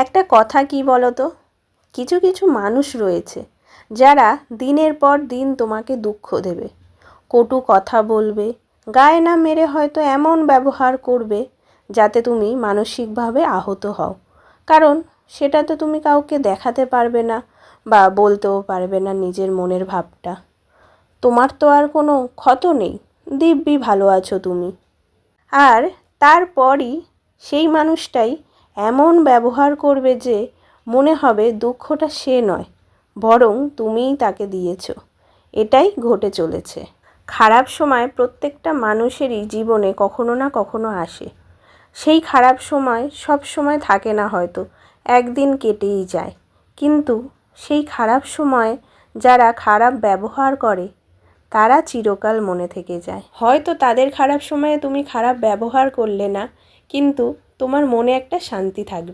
একটা কথা কি বলো তো, কিছু কিছু মানুষ রয়েছে যারা দিনের পর দিন তোমাকে দুঃখ দেবে, কটু কথা বলবে, গায়ে না মেরে হয়তো এমন ব্যবহার করবে যাতে তুমি মানসিকভাবে আহত হও। কারণ সেটা তো তুমি কাউকে দেখাতে পারবে না বা বলতেও পারবে না নিজের মনের ভাবটা। তোমার তো আর কোনো ক্ষত নেই, দিব্যি ভালো আছো তুমি। আর তারপরই সেই মানুষটাই এমন ব্যবহার করবে যে মনে হবে দুঃখটা সে নয়, বরং তুমিই তাকে দিয়েছো। এটাই ঘটে চলেছে। খারাপ সময় প্রত্যেকটা মানুষেরই জীবনে কখনো না কখনো আসে। সেই খারাপ সময় সব সময় থাকে না, হয়তো একদিন কেটেই যায়। কিন্তু সেই খারাপ সময়ে যারা খারাপ ব্যবহার করে তারা চিরকাল মনে থেকে যায়। হয়তো তাদের খারাপ সময়ে তুমি খারাপ ব্যবহার করলে না, কিন্তু তোমার মনে একটা শান্তি থাকবে।